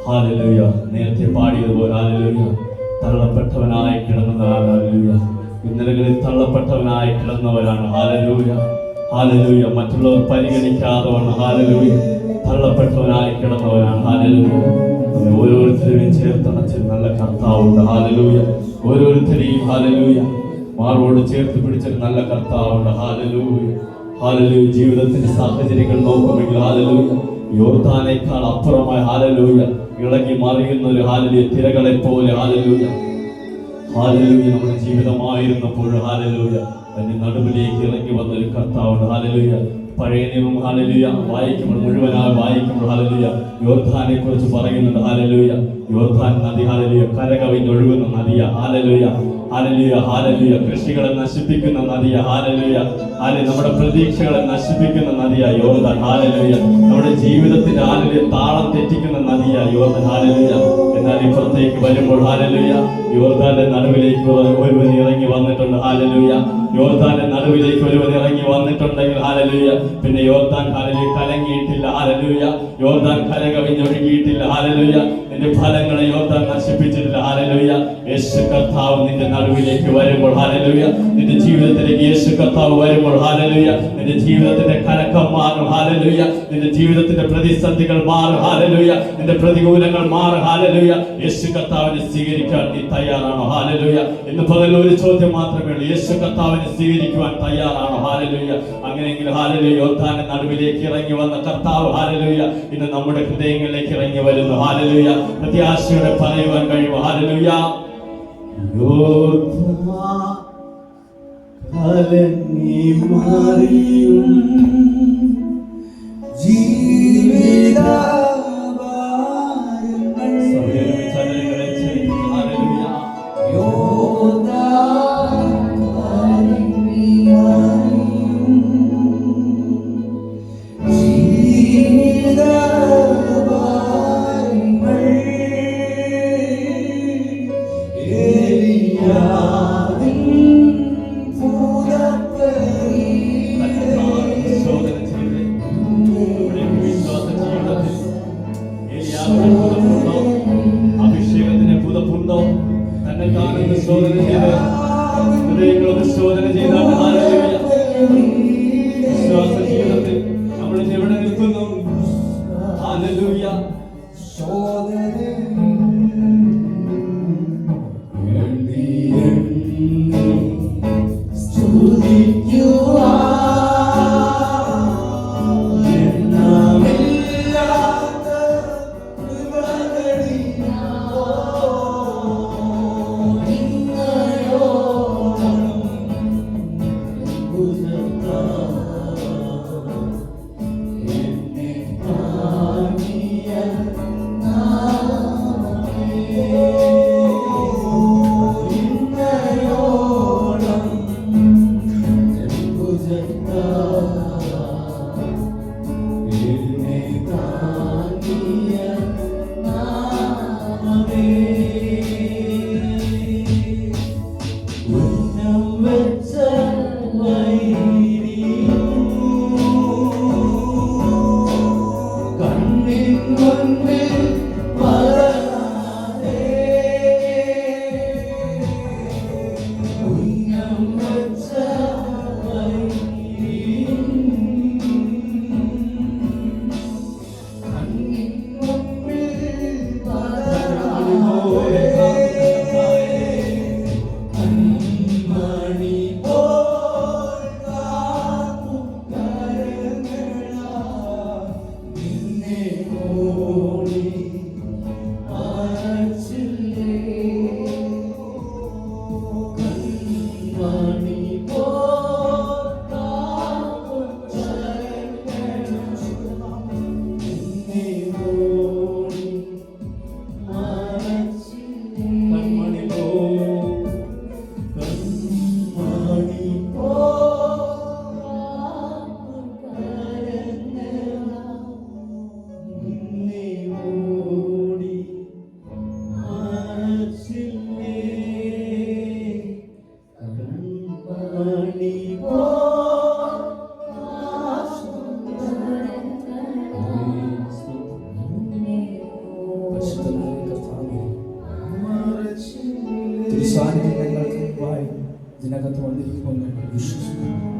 Hallelujah. നേരത്തെ പാടിയതുപോലെ hallelujah, തള്ളപ്പെട്ടവനായി കിടന്നവരാണ്. Hallelujah. ഇന്നലകളിൽ തള്ളപ്പെട്ടവനായി കിടന്നവരാണ്. Hallelujah. Hallelujah. മറ്റുള്ളവർ പരിഗണിക്കാതെ വന്ന ഹല്ലേലൂയ തള്ളപ്പെട്ടവനായി കിടന്നവരാണ്. ഹല്ലേലൂയ. നമ്മെ ഓരോരുത്തരെയും ചേർത്തണച്ചൊരു നല്ല കർത്താവുണ്ട്. ഹല്ലേലൂയ. ഓരോരുത്തരെയും ഹല്ലേലൂയ മാറോട് ചേർത്ത് പിടിച്ചൊരു നല്ല കർത്താവുണ്ട്. ഹല്ലേലൂയ. ഹല്ലേലൂയ. ജീവിതത്തിന്റെ സാഹചര്യങ്ങൾ നോക്കുമെങ്കിൽ ഹല്ലേലൂയ യോർദാനേക്കാൾ അപ്പുറമായ ഹല്ലേലൂയ ഇളകി മറിയുന്ന ഒരു ഹല്ലേലൂയ തിരകളെ പോലെ ഹല്ലേലൂയ ഹല്ലേലൂയ നമ്മുടെ ജീവിതമായിരുന്നപ്പോൾ ഹല്ലേലൂയ അതിന്റെ നടുവിലേക്ക് ഇറങ്ങി വന്ന ഒരു കർത്താവുണ്ട്. ഹല്ലേലൂയ. പഴയ നിയമം ഹല്ലേലൂയ വായിക്കുമ്പോൾ മുഴുവനായി വായിക്കുമ്പോൾ ഹല്ലേലൂയ യോർദാനെ കുറിച്ച് പറയുന്നുണ്ട്. ഹല്ലേലൂയ. യോർദാൻ നദി ഹല്ലേലൂയ കരകവിഞ്ഞൊഴുകുന്ന നദിയ. ഹല്ലേലൂയ. ഹല്ലേലൂയ. ഹല്ലേലൂയ. കൃഷികളെ നശിപ്പിക്കുന്ന നദിയ. ഹല്ലേലൂയ. ഹല്ലേലൂയ. നമ്മുടെ പ്രതീക്ഷകളെ നശിപ്പിക്കുന്ന നദിയ യോർദാൻ. ഹല്ലേലൂയ. നമ്മുടെ ജീവിതത്തിന്റെ ഹല്ലേലൂയ താളം തെറ്റിക്കുന്ന നദിയ യോർദാൻ. ഹല്ലേലൂയ. എന്നാൽ ഇപ്പുറത്തേക്ക് വരുമ്പോൾ ഹല്ലേലൂയ യോർദാന്റെ നടുവിലേക്ക് ഒരുവൻ ഇറങ്ങി വന്നിട്ടുണ്ട്. ഹല്ലേലൂയ. യോർദാന്റെ നടുവിലേക്ക് ഒരുവൻ ഇറങ്ങി വന്നിട്ടുണ്ടെങ്കിൽ ഹല്ലേലൂയ പിന്നെ യോർദാൻ ഹല്ലേലൂയ കലങ്ങിയിട്ടില്ല. ഹല്ലേലൂയ. യോർദാൻ കരകവിഞ്ഞൊഴുകിയിട്ടില്ല. ഹല്ലേലൂയ. നിന്റെ ഫലങ്ങളെ യോർദാൻ നശിപ്പിച്ചിട്ടില്ല. ഹല്ലേലൂയ. യേശു കർത്താവ് നിന്റെ നടുവിലേക്ക് വരുമ്പോൾ ഹല്ലേലൂയ നിന്റെ ജീവിതത്തിലേക്ക് യേശു കർത്താവ് വരുമ്പോൾ ഹല്ലേലൂയ നിന്റെ ജീവിതത്തിന്റെ കലക്കം മാറും. ഹല്ലേലൂയ. നിന്റെ ജീവിതത്തിന്റെ പ്രതിസന്ധികൾ മാറും. ഹല്ലേലൂയ. നിന്റെ പ്രതികൂലങ്ങൾ മാറും. ഹല്ലേലൂയ. യേശു കർത്താവിനെ സ്വീകരിക്കാൻ നീ തയ്യാറാണോ? ഹല്ലേലൂയ. ഇന്ന് പകൽ ഒരു ചോദ്യം മാത്രമേ ഉള്ളൂ. യേശു കർത്താവിനെ സ്വീകരിക്കുവാൻ തയ്യാറാണോ? ഹല്ലേലൂയ. അങ്ങനെയെങ്കിൽ ഹല്ലേലൂയ യോർദാന്റെ നടുവിലേക്ക് ഇറങ്ങി വന്ന കർത്താവ് ഹല്ലേലൂയ ഇന്ന് നമ്മുടെ ഹൃദയങ്ങളിലേക്ക് ഇറങ്ങി വരുന്നു. ഹല്ലേലൂയ. പ്രത്യാശയോടെ പറയുവാൻ കഴിയും. ഹല്ലേലൂയ. കലങ്ങി മറിയും അഭിഷേകത്തിന്റെ പുതപ്പുണ്ടോ? തന്നെ കാണുന്ന ശോധന ചെയ്ത് ഹൃദയങ്ങളൊന്ന് ശോധന ചെയ്താണ്. വിശ്വാസ ജീവിതത്തിൽ നമ്മൾ എവിടെ നിൽക്കുന്നു? ഹല്ലേലൂയ. Oh സാന്നിധ്യം ഞങ്ങൾക്ക് വായി ഇതിനകത്ത് വന്നിരിക്കുമെന്ന് വിശ്വസിക്കുന്നു.